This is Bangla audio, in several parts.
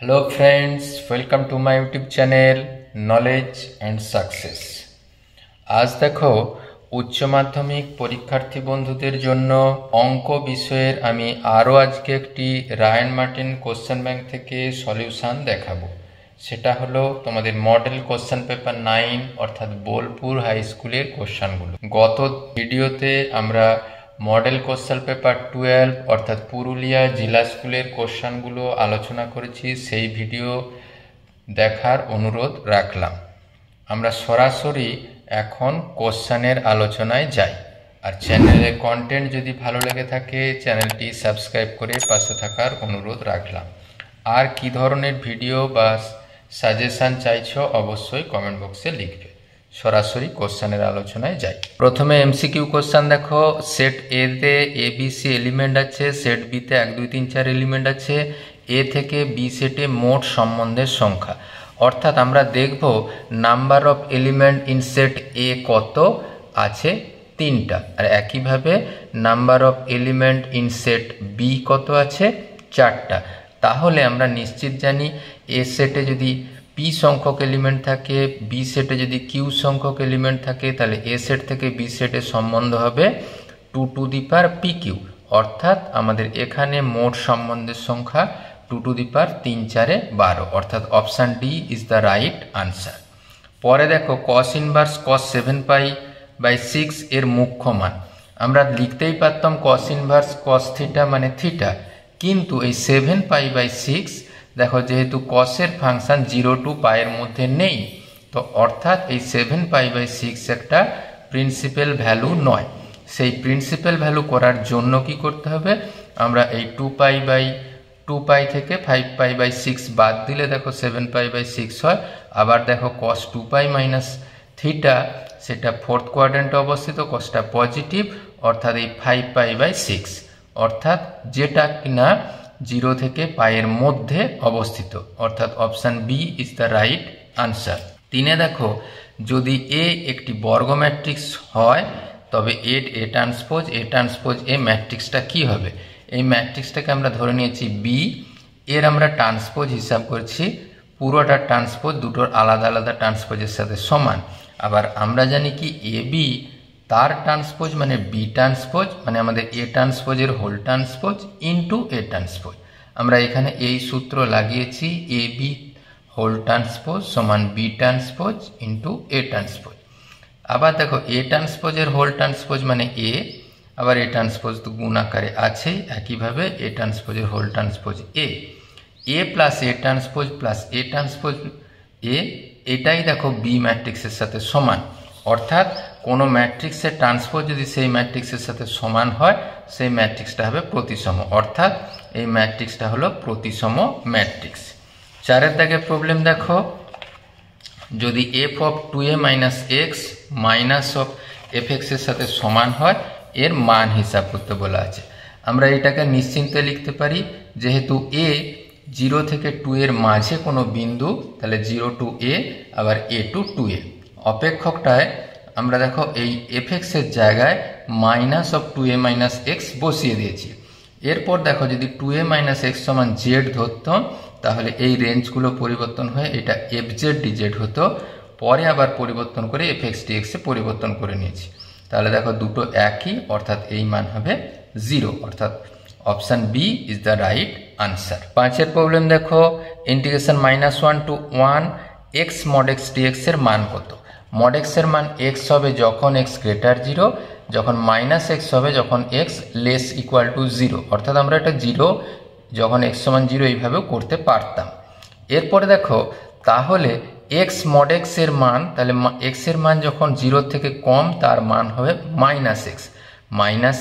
Hello friends, welcome to my YouTube channel knowledge and success. आज देखो উচ্চ মাধ্যমিক পরীক্ষার্থী বন্ধুদের জন্য অঙ্ক বিষয়ের আমি আরও আজকে একটি রায়ান মার্টিন কোশ্চেন ব্যাংক থেকে সলিউশন দেখাবো। সেটা হলো তোমাদের মডেল কোশ্চেন পেপার 9 অর্থাৎ বোলপুর হাই স্কুলের কোশ্চেনগুলো। গত ভিডিওতে আমরা মডেল কোশ্চেন পেপার 12 অর্থাৎ পুরুলিয়া জেলা স্কুলের কোশ্চেনগুলো আলোচনা করেছি। সেই ভিডিও দেখার অনুরোধ রাখলাম। আমরা সরাসরি এখন কোশ্চেনের আলোচনায় যাই। আর চ্যানেলের কন্টেন্ট যদি ভালো লেগে থাকে চ্যানেলটি সাবস্ক্রাইব করে পাশে থাকার অনুরোধ রাখলাম। আর কি ধরনের ভিডিও বা সাজেশন চাইছো অবশ্যই কমেন্ট বক্সে লিখবে। সরাসরি কোশ্চেনের আলোচনায় যাই। প্রথমে এমসিকিউ কোশ্চেন দেখো। সেট এ তে এবিসি এলিমেন্ট আছে, সেট বি তে 1 2 3 4 এলিমেন্ট আছে। এ থেকে বি সেটে মোট সম্বন্ধের সংখ্যা, অর্থাৎ আমরা দেখব number of element in set A কত আছে, 3টা। আর একইভাবে number of element in set B কত আছে, 4টা। তাহলে আমরা নিশ্চিত জানি এ সেটে যদি পি সংখ্যক এলিমেন্ট থাকে, বি সেটে যদি কিউ সংখ্যক এলিমেন্ট থাকে, তাহলে এ সেট থেকে বি সেটের সম্বন্ধ হবে 2 to the power P Q. অর্থাৎ আমাদের এখানে মোট সম্বন্ধের সংখ্যা 2 টু দি পাওয়ার 3 4 12, অর্থাৎ option D is the right answer. পরে দেখো কস ইনভার্স কস 7π/6 এর মুখ্য মান। আমরা লিখতেই পারতাম কস ইনভার্স কস থিটা মানে থিটা, কিন্তু এই 7π/6 দেখো যেহেতু কসের ফাংশন 0 টু পায়ের মধ্যে নেই, তো অর্থাৎ এই 7π/6 একটা প্রিন্সিপাল ভ্যালু নয়। সেই প্রিন্সিপাল ভ্যালু করার জন্য কি করতে হবে, আমরা এই 2π থেকে 5π/6 বাদ দিলে দেখো 7π/6 হয়। আবার দেখো cos 2π মাইনাস থিটা সেটা ফোর্থ কোয়াড্রেন্টে অবস্থিত, কসটা পজিটিভ, অর্থাৎ এই 5π/6, অর্থাৎ যেটা কিনা 0 থেকে পায়ের মধ্যে অবস্থিত, অর্থাৎ option B is the right answer. 3 দেখো যদি এ একটি বর্গ ম্যাট্রিক্স হয় তবে এ ট্রান্সপোজ এ ম্যাট্রিক্সটা কি হবে। এই ম্যাট্রিক্সটাকে আমরা ধরে নিয়েছি বি, এর আমরা ট্রান্সপোজ হিসাব করছি পুরোটা ট্রান্সপোজ দুটোর আলাদা আলাদা ট্রান্সপোজের সাথে সমান। আবার আমরা জানি কি এ বি তার ট্রান্সপোজ মানে বি ট্রান্সপোজ, মানে আমাদের এ ট্রান্সপোজের whole transpose into A transpose. আমরা এখানে এই সূত্র লাগিয়েছি, এ বি হোল ট্রান্সপোজ সমান B transpose into A transpose. আবার দেখো এ ট্রান্সপোজের হোল ট্রান্সপোজ মানে এ, আবার এ ট্রান্সপোজ তো গুণ আকারে আছে, একইভাবে এ ট্রান্সপোজের whole transpose A plus A transpose plus A transpose A, এটাই দেখো বি ম্যাট্রিক্সের সাথে সমান। অর্থাৎ কোনো ম্যাট্রিক্সের ট্রান্সপোজ যদি সেই ম্যাট্রিক্সের সাথে সমান হয় সেই ম্যাট্রিক্সটা হবে প্রতিসম, অর্থাৎ এই ম্যাট্রিক্সটা হলো প্রতিসম ম্যাট্রিক্স। 4 দাগের প্রবলেম দেখো, যদি F of 2a minus x minus of F এক্সের সাথে সমান হয় এর মান হিসাব করতে বলা আছে। আমরা এটাকে নিশ্চিন্তে লিখতে পারি, যেহেতু এ 0 থেকে 2 এর মাঝে কোনো বিন্দু, তাহলে 0 টু এ আবার এ টু 2a। অপেক্ষকটায় আমরা দেখো এই এফ এক্সের জায়গায় minus of 2a minus x বসিয়ে দিয়েছি। এরপর দেখো যদি 2a মাইনাস এক্স সমান জেড ধরতাম তাহলে এই রেঞ্জগুলো পরিবর্তন হয়ে এটা এফ জেড ডিজেড হতো। পরে আবার পরিবর্তন করে এফ এক্স ডিএক্সে পরিবর্তন করে নিয়েছি। তাহলে দেখো দুটো একই, অর্থাৎ এই মান হবে 0, অর্থাৎ option B is the right answer. 5 problem দেখো, integration -1 to 1 x mod x dx এর মান কত। মড এক্স এর মান এক্স হবে যখন এক্স গ্রেটার 0, যখন মাইনাস এক্স হবে যখন এক্স লেস ইকুয়াল টু 0, অর্থাৎ আমরা এটা 0 যখন এক্স সমান 0 এইভাবেও করতে পারতাম। এরপরে দেখো তাহলে এক্স মড এক্স এর মান, তাহলে এক্স এর মান যখন 0 থেকে কম তার মান হবে মাইনাস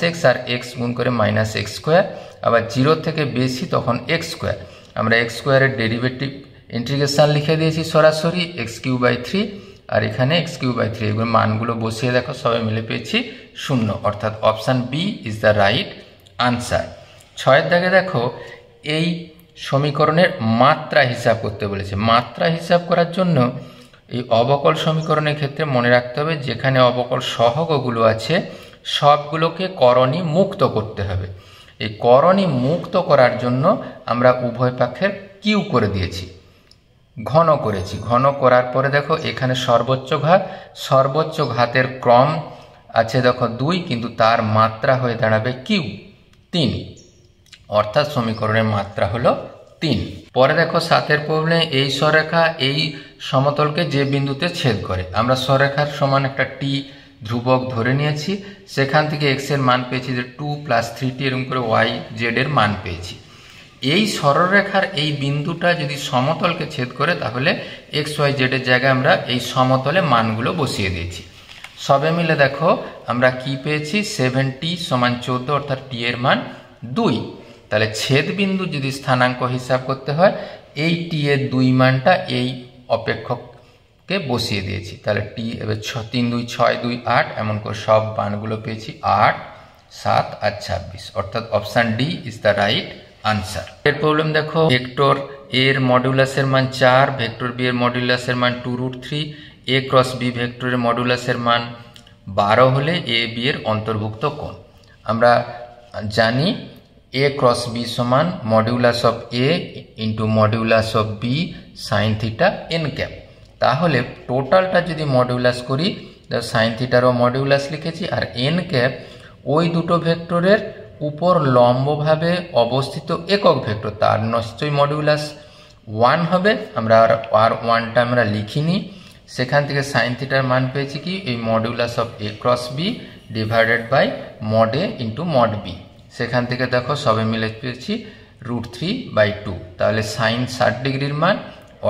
এক্স আর এক্স গুণ করে মাইনাস এক্স স্কোয়ার। আবার 0 থেকে বেশি তখন এক্স স্কোয়ার। আমরা এক্স স্কোয়ারের ডেরিভেটিভ ইন্টিগ্রেশন লিখে দিয়েছি সরাসরি x³/3, আর এখানে x³/3 এগুলো মানগুলো বসিয়ে দেখো সবাই মিলে পেয়েছি 0, অর্থাৎ option B is the right answer. 6 দাগে দেখো এই সমীকরণের মাত্রা হিসাব করতে বলেছে। মাত্রা হিসাব করার জন্য এই অবকল সমীকরণের ক্ষেত্রে মনে রাখতে হবে যেখানে অবকল সহগগুলো আছে সবগুলোকে করণী মুক্ত করতে হবে। এই করণী মুক্ত করার জন্য আমরা উভয় পক্ষের কিউ করে দিয়েছি, ঘন করেছি। ঘন করার পরে দেখো এখানে সর্বোচ্চ ঘাতের ক্রম আছে দেখো 2, কিন্তু তার মাত্রা হয়ে দাঁড়াবে কিউ 3, অর্থাৎ সমীকরণের মাত্রা হলো 3। পরে দেখো 7 প্রবলেমে এই সরেখা এই সমতলকে যে বিন্দুতে ছেদ করে, আমরা সরেখার সমান একটা টি ধ্রুবক ধরে নিয়েছি, সেখান থেকে এক্স এর মান পেয়েছি যে 2 + 3t, এরকম করে ওয়াই জেড এর মান পেয়েছি। এই সরলরেখার এই বিন্দুটা যদি সমতলকে ছেদ করে, তাহলে এক্স ওয়াই জেড এর জায়গায় আমরা এই সমতলে মানগুলো বসিয়ে দিয়েছি। সবে মিলে দেখো আমরা কি পেয়েছি, 7t = 14, অর্থাৎ টি এর মান 2। তাহলে ছেদ বিন্দু যদি স্থানাঙ্ক হিসাব করতে হয়, এই টি এর 2 মানটা এই অপেক্ষককে বসিয়ে দিয়েছি। তাহলে টি এবার 3 2 6 2 8, এমন করে সব মানগুলো পেয়েছি 8 7 আর 26, অর্থাৎ option D is the right answer. এর প্রবলেম দেখো, ভেক্টর এ এর মডুলাসের মান 4, ভেক্টর বি এর মডুলাসের মান 2√3, এ ক্রস বি ভেক্টরের মডুলাসের মান 12 হলে এ বি এর অন্তর্ভুক্ত কোণ। আমরা জানি a cross b সমান modulus of a into modulus of b sine theta n cap. তাহলে টোটালটা যদি মডিউলাস করি, সাইন থিটারও মডিউলাস লিখেছি, আর n ক্যাপ ওই দুটো ভেক্টরের উপর লম্বভাবে অবস্থিত একক ভেক্টর, তার নিশ্চয়ই মডিউলাস 1 হবে। আমরা আর 1টা আমরা লিখিনি, সেখান থেকে সাইন থিটার মান পেয়েছি কি, এই modulus of a cross b divided by mod a into mod b। সেখান থেকে দেখো সবে মিলে পেয়েছি √3/2। তাহলে সাইন 60 ডিগ্রির মান,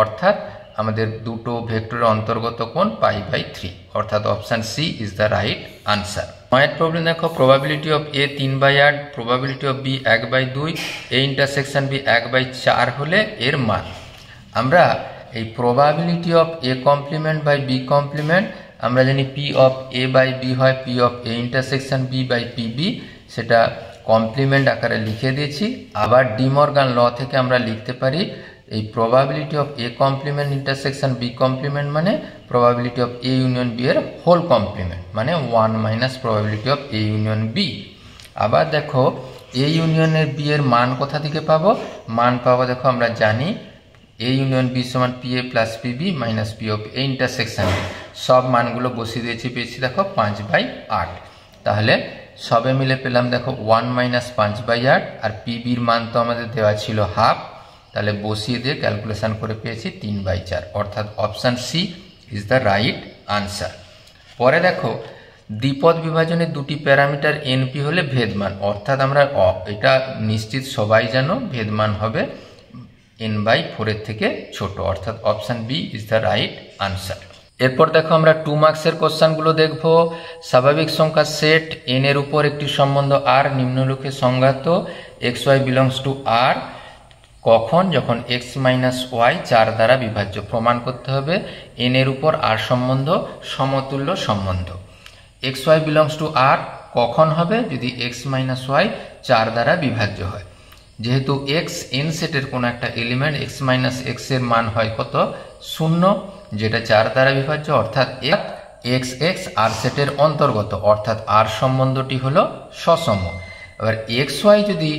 অর্থাৎ আমাদের দুটো ভেক্টরের অন্তর্গত কোণ π/3, অর্থাৎ option C is the right answer. নয়ের প্রবলেম দেখো, probability of A 3/8, probability of B 1/2, A intersection B 1/4 হলে এর মান। আমরা এই probability of A complement by B complement, আমরা জানি P of A by B হয় P of A intersection B by P B, সেটা কমপ্লিমেন্ট আকারে লিখে দিয়েছি। আবার ডি মর্গান ল থেকে আমরা লিখতে পারি এই probability of A complement intersection B complement মানে probability of A union B এর হোল কমপ্লিমেন্ট, মানে 1 - probability of A union B. আবার দেখো এ ইউনিয়নের বি এর মান কোথা থেকে পাবো, মান পাবো দেখো আমরা জানি এ ইউনিয়ন বি সমান P A plus PB minus P of A intersection B. সব মানগুলো বসিয়ে দিয়েছি, পেয়েছি দেখো 5/8। তাহলে সবে মিলে পেলাম দেখো 1 - 5/8, আর পিবির মান তো আমাদের দেওয়া ছিল হাফ, তাহলে বসিয়ে দিয়ে ক্যালকুলেশন করে পেয়েছি 3/4, অর্থাৎ option C is the right answer. পরে দেখো দ্বিপদ বিভাজনের দুটি প্যারামিটার এনপি হলে ভেদমান, অর্থাৎ আমরা এটা নিশ্চিত সবাই জানো ভেদমান হবে n/4 এর থেকে ছোট, অর্থাৎ option B is the right answer. এরপর দেখো আমরা 2 মার্কসের কোশ্চেনগুলো দেখব। স্বাভাবিক সংখ্যা সেট n এর উপর একটি সম্বন্ধ r নিম্নলিখিত সংজ্ঞাত xy বিলংস টু r কখন, যখন x - y 4 দ্বারা বিভাজ্য। প্রমাণ করতে হবে n এর উপর r সম্বন্ধ সমতুল্য সম্বন্ধ। xy বিলংস টু r কখন হবে, যদি x - y 4 দ্বারা বিভাজ্য হয়। যেহেতু x n সেটের কোনো একটা এলিমেন্ট, x - x এর মান হয় কত, 0, যেটা 4 দ্বারা বিভাজ্য, অর্থাৎ x x r সেটের অন্তর্গত, অর্থাৎ r সম্বন্ধটি হলো সসম। এবার xy যদি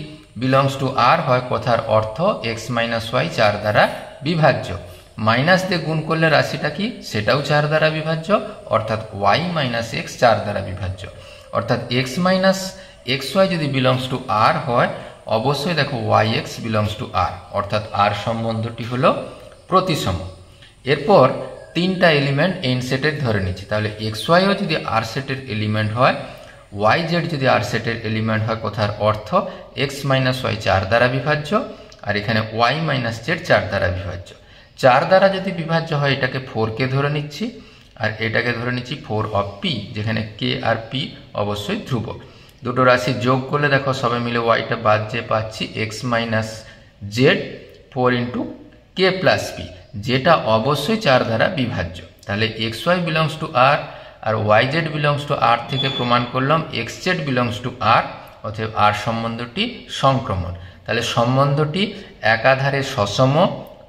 বিলংস টু r হয়, কথার অর্থ x - y 4 দ্বারা বিভাজ্য। মাইনাস দিয়ে গুণ করলে রাশিটা কি, সেটাও 4 দ্বারা বিভাজ্য, অর্থাৎ y - x 4 দ্বারা বিভাজ্য। অর্থাৎ x - xy যদি বিলংস টু r হয়, অবশ্যই দেখো yx বিলংস টু r, অর্থাৎ r সম্বন্ধটি হলো প্রতিসম। এরপর 3টা এলিমেন্ট n সেটের ধরে নিচ্ছি, তাহলে xyও যদি r সেটের এলিমেন্ট হয়, yz যদি r সেটের এলিমেন্ট হয়, কথার অর্থ x - y 4 দ্বারা বিভাজ্য, আর এখানে y - z 4 দ্বারা বিভাজ্য। 4 দ্বারা যদি বিভাজ্য হয়, এটাকে 4কে ধরে নিচ্ছি, আর এটাকে ধরে নিচ্ছি 4 অফ p, যেখানে k আর p অবশ্যই ধ্রুবক। দুটো রাশি যোগ করলে দেখো সবাই মিলে yটা বাদ যে পাচ্ছি x - z 4 into k plus p, যেটা অবশ্যই 4 দ্বারা বিভাজ্য। তাহলে xy বিলংস টু r আর yz বিলংস টু r থেকে প্রমাণ করলাম xz বিলংস টু r, অতএব r সম্বন্ধটি সংক্রমণ। তাহলে সম্বন্ধটি একাধারে সসম,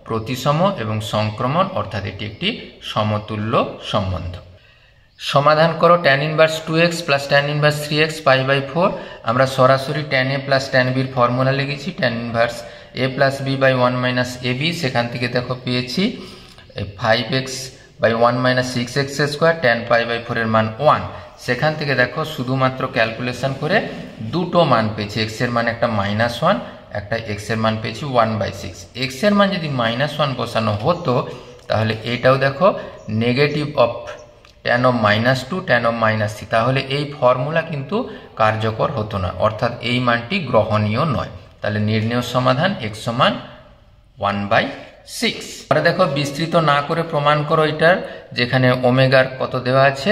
প্রতিসম এবং সংক্রমণ, অর্থাৎ এটি একটি সমতুল্য সম্বন্ধ। সমাধান করো tan inverse 2x plus tan inverse 3x π/4। আমরা সরাসরি tan a plus tan b এর ফর্মুলা লিখেছি, tan inverse A plus B by 1 minus A B, সেখান থেকে দেখো পেয়েছি 5x by 1 minus 6x square, tan pi by 4 এর মান 1। সেখান থেকে দেখো শুধুমাত্র ক্যালকুলেশন করে দুটো মান পেয়েছি, x এর মান একটা -1, একটা x এর মান পেয়েছি 1/6। x এর মান যদি -1 বসানো হতো তাহলে এটাও দেখো negative of tan of -2 tan of -3, তাহলে এই ফর্মুলা কিন্তু কার্যকর হতো না, অর্থাৎ এই মানটি গ্রহণীয় নয়। তাহলে নির্ণেয় সমাধান x সমান 1/6। পরে দেখো বিস্তৃত না করে প্রমাণ করো এটার, যেখানে ওমেগার কত দেওয়া আছে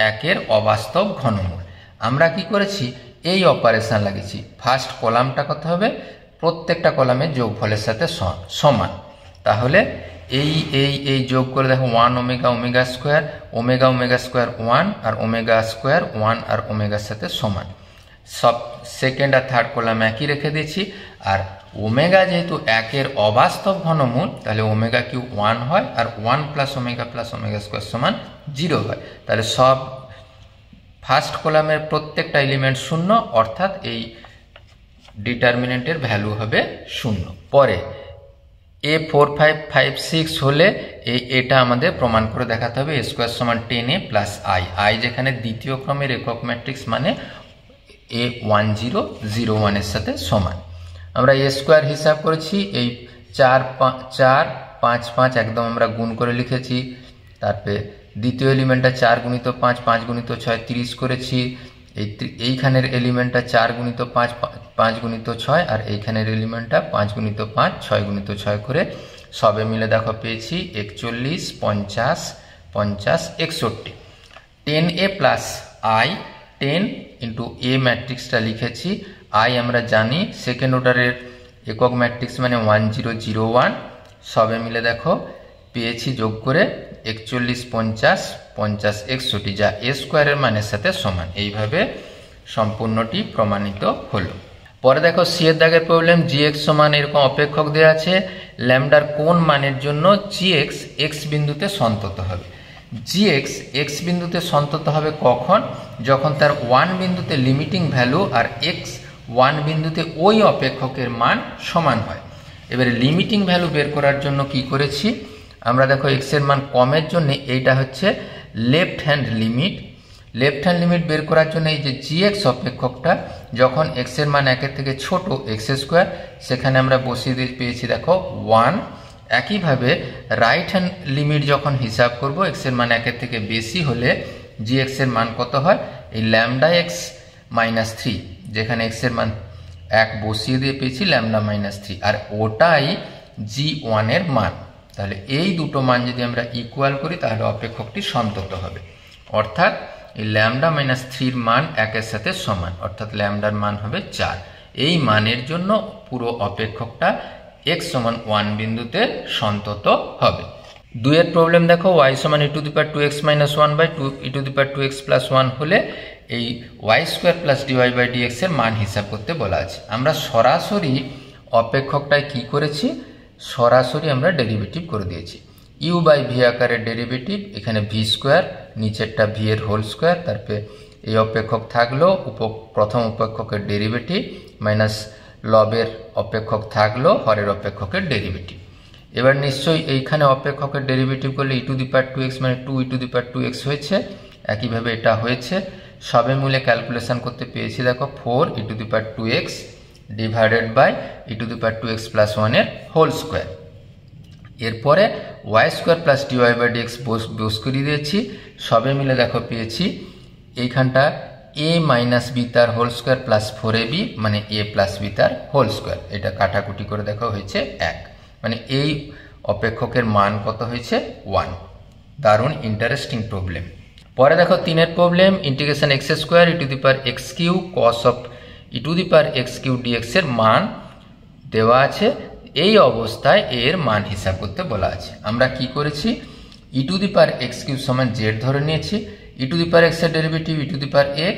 1 এর অবাস্তব ঘনমূল। আমরা কি করেছি, এই অপারেশন লাগিয়েছি। ফার্স্ট কলামটা কত হবে, প্রত্যেকটা কলামের যোগফলের সাথে সমান। তাহলে এই যোগ করে দেখো 1 ওমেগা ওমেগা স্কোয়ার 1 আর ওমেগা স্কোয়ার 1 আর ওমেগার সাথে সমান। সব সেকেন্ড আর থার্ড কলাম একই রেখে দিয়েছি। আর ওমেগা যেহেতু 1 এর অবাস্তব ঘনমূল, তাহলে ওমেগা কিউ 1 হয়, আর 1 প্লাস ওমেগা স্কোয়ার সমান 0 হয়। তাহলে সব ফার্স্ট কলামের প্রত্যেকটা এলিমেন্ট 0, অর্থাৎ এই ডিটারমিনেন্টের ভ্যালু হবে 0। পরে A4 5 5 6 হলে এটা আমাদের প্রমাণ করে দেখাতে হবে a স্কোয়ার সমান 10a প্লাস i, যেখানে দ্বিতীয় ক্রমের একক ম্যাট্রিক্স মানে A1001 এর সাথে সমান। আমরা a স্কোয়ার হিসাব করেছি, এই 4 5 5 একদম আমরা গুণ করে লিখেছি। তারপরে দ্বিতীয় এলিমেন্টটা 4 গুণিত 5 5 গুণিত 6 30 করেছি। এইখানের এলিমেন্টটা 4 গুণিত 5 5 গুণিত 6, আর এইখানের এলিমেন্টটা 5 গুণিত 5 6 গুণিত 6 করে সবে মিলে দেখো পেয়েছি 41 50 50 61। 10a plus i, 10 into a ম্যাট্রিক্সটা লিখেছি। i আমরা জানি সেকেন্ড অর্ডারের একক ম্যাট্রিক্স মানে 1001। সবে মিলে দেখো পেয়েছি যোগ করে 41 50 50 61, যা a স্কোয়ারের মানের সাথে সমান। এইভাবে সম্পূর্ণটি প্রমাণিত হলো। পরে দেখো সি এর দাগের প্রবলেম, gx সমান এরকম অপেক্ষক দেওয়া আছে, ল্যামডার কোন মানের জন্য gx x বিন্দুতে সন্তত হবে। gx x বিন্দুতে সন্তত হবে কখন, যখন তার 1 বিন্দুতে লিমিটিং ভ্যালু আর x 1 বিন্দুতে ওই অপেক্ষকের মান সমান হয়। এবারে লিমিটিং ভ্যালু বের করার জন্য কি করেছি আমরা, দেখো x এর মান কমের জন্য এইটা হচ্ছে left hand limit. Left hand limit বের করার জন্য এই যে gx অপেক্ষকটা যখন x এর মান 1 এর থেকে ছোট x স্কোয়ার, সেখানে আমরা বসিয়ে দিয়ে পেয়েছি দেখো 1। একইভাবে রাইট হ্যান্ড লিমিট যখন হিসাব করব x এর মান 1 এর থেকে বেশি হলে gx এর মান কত হয়, এই ল্যামডা x মাইনাস 3, যেখানে x এর মান 1 বসিয়ে দিয়ে পেয়েছি ল্যামডা মাইনাস 3, আর ওটাই g1 এর মান। তাহলে এই দুটো মান যদি আমরা ইকুয়াল করি তাহলে অপেক্ষকটি সন্তত হবে, অর্থাৎ এই ল্যামডা মাইনাস 3 মান 1 এর সাথে সমান, অর্থাৎ ল্যামডার মান হবে 4। এই মানের জন্য পুরো অপেক্ষকটা x সমান 1 বিন্দুতে সন্তত হবে। 2 এর প্রবলেম দেখো, y সমান e to the power 2x minus 1/2 e to the power 2x plus 1 হলে এই y স্কোয়ার প্লাস dy/dx এর মান হিসাব করতে বলা আছে। আমরা সরাসরি অপেক্ষকটায় কি করেছি, সরাসরি আমরা ডেরিভেটিভ করে দিয়েছি। u বাই ভি আকারের ডেরিভেটিভ, এখানে ভি স্কোয়ার নিচেরটা ভি এর হোল স্কোয়ার, তারপরে এই অপেক্ষক থাকলো প্রথম অপেক্ষকের ডেরিভেটিভ মাইনাস লবের অপেক্ষক থাকলো হরের অপেক্ষকের ডেরিভেটিভ। এবার নিশ্চয়ই এইখানে অপেক্ষকের ডেরিভেটিভ করলে e to the power 2x মানে 2 e to the power 2x হয়েছে। একইভাবে এটা হয়েছে, সবে মিলে ক্যালকুলেশন করতে পেয়েছি দেখো 4 e to the power 2x divided by e to the power 2x plus 1 এর হোল স্কোয়ার। এরপরে y স্কোয়ার প্লাস dy/dx বস করে দিয়েছি, সবে মিলে দেখো পেয়েছি এইখানটা a মাইনাস বি তার হোল স্কোয়ার প্লাস 4ab মানে a প্লাস বি তার হোল স্কোয়ার। এটা কাটাকুটি করে দেখো হয়েছে 1, মানে এই অপেক্ষকের মান কত হয়েছে 1। দারুণ ইন্টারেস্টিং প্রবলেম। পরে দেখো 3 এর problem, integration x square e to the power x cube cos of e to the power x cube dx এর মান দেওয়া আছে। এই অবস্থায় এর মান হিসাব করতে বলা আছে। আমরা কি করেছি, e to the power x cube সমান z ধরে নিয়েছি, e to the power x এর derivative e to the power x,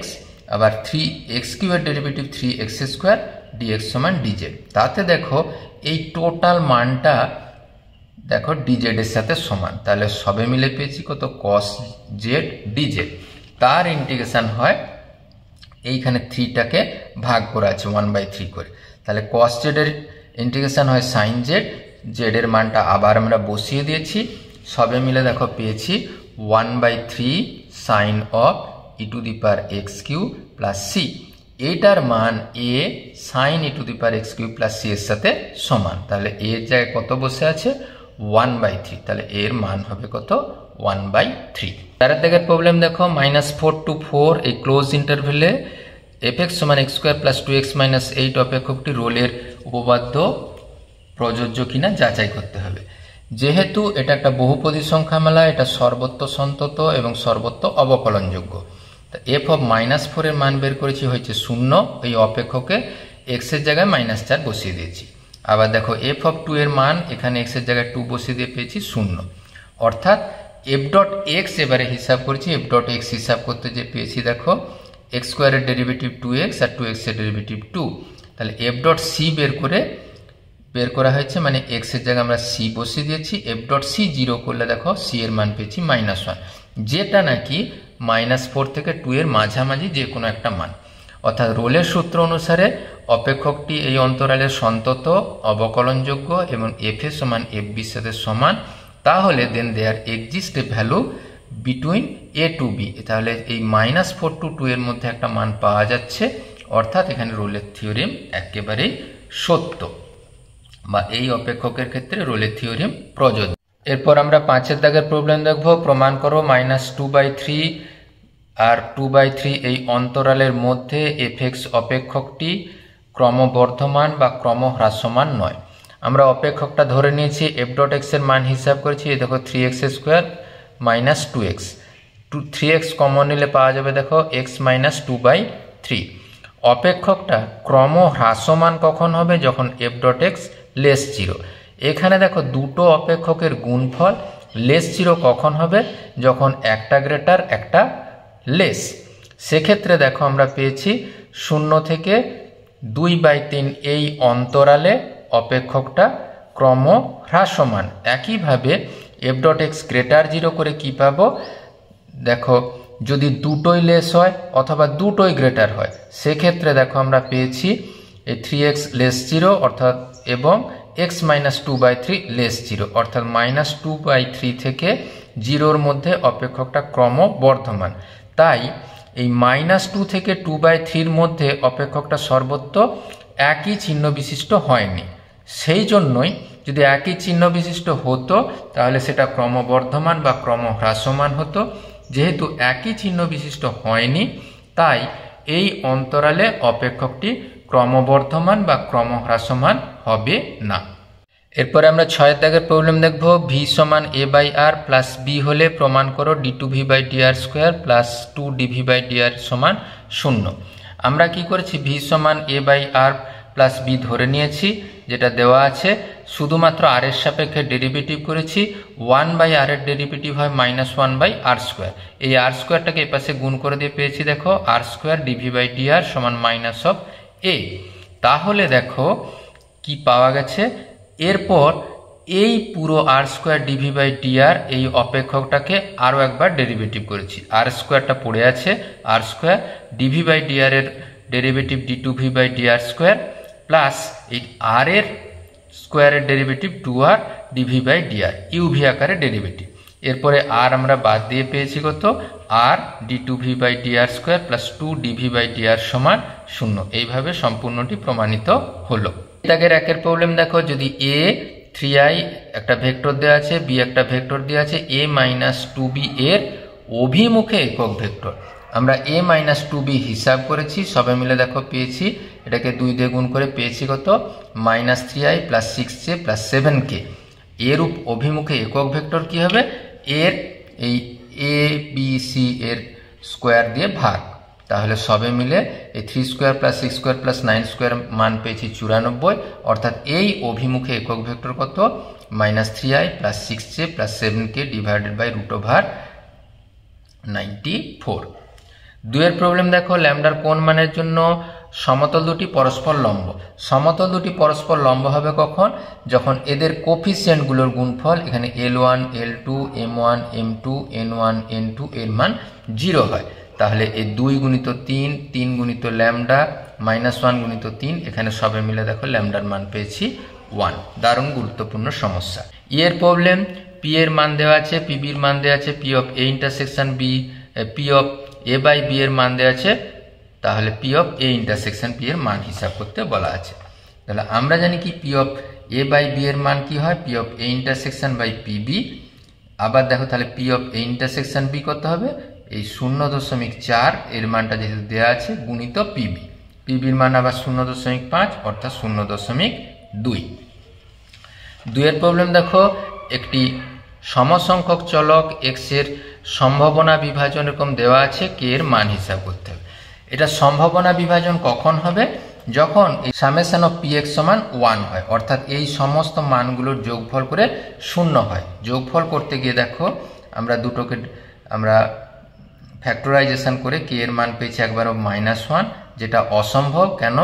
আবার 3x কিউবের ডেরিভেটিভ 3x স্কোয়ার dx সমান dz। তাতে দেখো এই টোটাল মানটা দেখো dz এর সাথে সমান, তাহলে সবে মিলে পেয়েছি কত cos z dz। তার ইন্টিগ্রেশন হয় এইখানে 3টাকে ভাগ করা আছে 1/3 করে, তাহলে cos z এর ইন্টিগ্রেশন হয় সাইন জেড, জেডের মানটা আবার আমরা বসিয়ে দিয়েছি, সবে মিলে দেখো পেয়েছি 1/3 sine of e to the power x q plus C. এইটার মান এ sine e to the power x q plus C এর সাথে সমান। তাহলে এর জায়গায় কত বসে আছে 1/3, তাহলে এর মান হবে কত 1/3। তারের দিকের প্রবলেম দেখো -4 to 4 এই ক্লোজ ইন্টারভেলে fx সমান x square plus 2x minus 8 অপেক্ষকটি রোলের উপপাদ্য প্রযোজ্য কিনা যাচাই করতে হবে। যেহেতু এটা একটা বহুপদী সংখ্যামালা, এটা সর্বত্র সন্তত এবং সর্বত্র অবকলনযোগ্য। তা এফ অফ -4 এর মান বের করেছি হয়েছে 0, এই অপেক্ষকে এক্স এর জায়গায় -4 বসিয়ে দিয়েছি। আবার দেখো এফ অফ 2 এর মান এখানে এক্স এর জায়গায় 2 বসিয়ে দিয়ে পেয়েছি 0, অর্থাৎ এফ ডট এক্স এবারে হিসাব করেছি। এফ ডট এক্স হিসাব করতে যে পেয়েছি দেখো এক্স স্কোয়ারের ডেরিভেটিভ 2x আর 2x এর ডেরিভেটিভ 2, তাহলে এফ ডট সি বের করা হয়েছে, মানে এক্স এর জায়গায় আমরা সি বসিয়ে দিয়েছি। এফ ডট সি 0 করলে দেখো সি এর মান পেয়েছি -1, যেটা নাকি -4 থেকে 2 এর মাঝামাঝি যে কোনো একটা মান। অর্থাৎ রোলের সূত্র অনুসারে অপেক্ষকটি এই অন্তরালের সন্তত অবকলনযোগ্য এবং এফ এ সমান এফ বির সাথে সমান, তাহলে then there exist a value between A to B. তাহলে এই -4 to 2 এর মধ্যে একটা মান পাওয়া যাচ্ছে, অর্থাৎ এখানে রোলের থিওরেম একেবারেই সত্য, বা এই অপেক্ষকের ক্ষেত্রে রোলের থিওরেম প্রযোজ্য। এরপর আমরা 5 দাগের প্রবলেম দেখব। প্রমাণ করো -2/3 আর 2/3 এই অন্তরালের মধ্যে এফএক্স অপেক্ষকটি ক্রমবর্ধমান বা ক্রমহ্রাসমান নয়। আমরা অপেক্ষকটা ধরে নিয়েছি, এফ ডট এক্স এর মান হিসাব করেছি, এই দেখো 3x square minus 2x, 3x common নিলে পাওয়া যাবে দেখো x মাইনাস 2/3। অপেক্ষকটা ক্রমহ্রাসমান কখন হবে, যখন এফ ডট এক্স লেস 0। এখানে দেখো দুটো অপেক্ষকের গুণফল লেস 0 কখন হবে, যখন একটা গ্রেটার একটা লেস। সেক্ষেত্রে দেখো আমরা পেয়েছি 0 থেকে 2/3 এই অন্তরালে অপেক্ষকটা ক্রমহ্রাসমান। একইভাবে এফ ডট এক্স গ্রেটার 0 করে কি পাবো, দেখো যদি দুটোই লেস হয় অথবা দুটোই গ্রেটার হয়, সেক্ষেত্রে দেখো আমরা পেয়েছি এই 3x লেস 0 অর্থাৎ এবং x মাইনাস 2/3 লেস 0, অর্থাৎ -2/3 থেকে 0-র মধ্যে অপেক্ষকটা ক্রমবর্ধমান। তাই এই -2 থেকে 2/3-র মধ্যে অপেক্ষকটা সর্বত্র একই চিহ্ন বিশিষ্ট হয়নি। সেই জন্যই যদি একই চিহ্ন বিশিষ্ট হতো তাহলে সেটা ক্রমবর্ধমান বা ক্রমহ্রাসমান হতো। যেহেতু একই চিহ্ন বিশিষ্ট হয়নি, তাই এই অন্তরালে অপেক্ষকটি ক্রমবর্ধমান বা ক্রমহ্রাসমান হবে না। এরপরে আমরা 6 দাগের প্রবলেম দেখব। ভি সমান এ বাই আর প্লাস বি হলে প্রমাণ করো d2v/dr স্কোয়ার প্লাস 2dv/dr সমান 0। আমরা কি করেছি, ভি সমান এ বাই আর প্লাস বি ধরে নিয়েছি, যেটা দেওয়া আছে, শুধুমাত্র আর এর সাপেক্ষে ডেরিভেটিভ করেছি। 1/r এর ডেরিভেটিভ হয় -1/r স্কোয়ার। এই আর স্কোয়ারটাকে এই পাশে গুণ করে দিয়ে পেয়েছি দেখো আর স্কোয়ার dv/dr সমান -a। তাহলে দেখো কি পাওয়া গেছে, এরপর এই পুরো আর স্কোয়ার dv/dr এই অপেক্ষকটাকে আরও একবার ডেরিভেটিভ করেছি। আর স্কোয়ারটা পড়ে আছে, আর স্কোয়ার dv/dr এর ডেরিভেটিভ d2v/dr স্কোয়ার প্লাস এই আর এর স্কোয়ারের ডেরিভেটিভ 2r dv/dr ইউভি আকারে ডেরিভেটিভ। এরপরে আর আমরা বাদ দিয়ে পেয়েছি কত, আর d2v/dr স্কোয়ার প্লাস 2dv/dr সমান 0। এইভাবে সম্পূর্ণটি প্রমাণিত হলো। দাগের 1-এর প্রবলেম দেখো, যদি a 3i একটা ভেক্টর দেওয়া আছে, b একটা ভেক্টর দেওয়া আছে, a মাইনাস 2b এর অভিমুখে একক ভেক্টর। আমরা a মাইনাস 2b হিসাব করেছি, সবে মিলে দেখো পেয়েছি, এটাকে 2 দিয়ে গুণ করে পেয়েছি কত, -3i plus 6j plus 7k। এর অভিমুখে একক ভেক্টর কি হবে, এর এই a b c এর স্কোয়ার দিয়ে ভাগ। তাহলে সবে মিলে এই 3 square plus 6 square plus 9 square মান পেয়েছি 94, অর্থাৎ এই অভিমুখে একক ভেক্টর কত, -3i plus 6j plus 7k divided by √94। 2-এর প্রবলেম দেখো, ল্যামডার কোন মানের জন্য সমতল দুটি পরস্পর লম্ব। সমতল দুটি পরস্পর লম্ব হবে কখন, যখন এদের কোফিসিয়েন্টগুলোর গুণফল এখানে L1 L2 M1 M2 N1 N2 এর মান 0 হয়। তাহলে এই 2 গুণিত 3, 3 গুণিত ল্যামডা, -1 গুণিত 3, এখানে সবে মিলে দেখো ল্যামডার মান পেয়েছি 1। দারুণ গুরুত্বপূর্ণ সমস্যা। এর প্রবলেম, পি এর মান দেওয়া আছে, পিবির মান দেওয়া আছে, P of A intersection B, P of A by B এর মান দেওয়া আছে, তাহলে P of A intersection P এর মান হিসাব করতে বলা আছে। তাহলে আমরা জানি কি P of A by B এর মান কি হয়, P of A intersection by PB. আবার দেখো তাহলে P of A intersection B কত হবে, এই 0.4 এর মানটা যেহেতু দেওয়া আছে গুণিত পিবি, পিবির মান আবার 0.5 অর্থাৎ 0.2। দুইয়ের প্রবলেম দেখো, একটি সমসংখ্যক চলক এক্স এর সম্ভাবনা বিভাজন এরকম দেওয়া আছে, কে এর মান হিসাব করতে হবে। এটা সম্ভাবনা বিভাজন কখন হবে, যখন সামেশন অফ পি এক্স সমান 1 হয়, অর্থাৎ এই সমস্ত মানগুলোর যোগফল করে 0 হয়। যোগফল করতে গিয়ে দেখো আমরা দুটোকে আমরা ফ্যাক্টরাইজেশন করে কে এর মান পেয়েছি একবারও -1, যেটা অসম্ভব। কেন,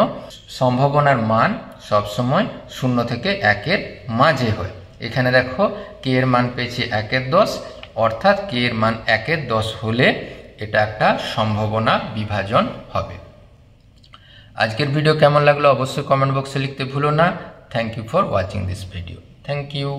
সম্ভাবনার মান সবসময় 0 থেকে 1-এর মাঝে হয়। এখানে দেখো কে এর মান পেয়েছি 1/10, অর্থাৎ কে এর মান 1/10 হলে এটা একটা সম্ভাবনা বিভাজন হবে। আজকের ভিডিও কেমন লাগলো অবশ্যই কমেন্ট বক্সে লিখতে ভুলো না। Thank you for watching this video. Thank you.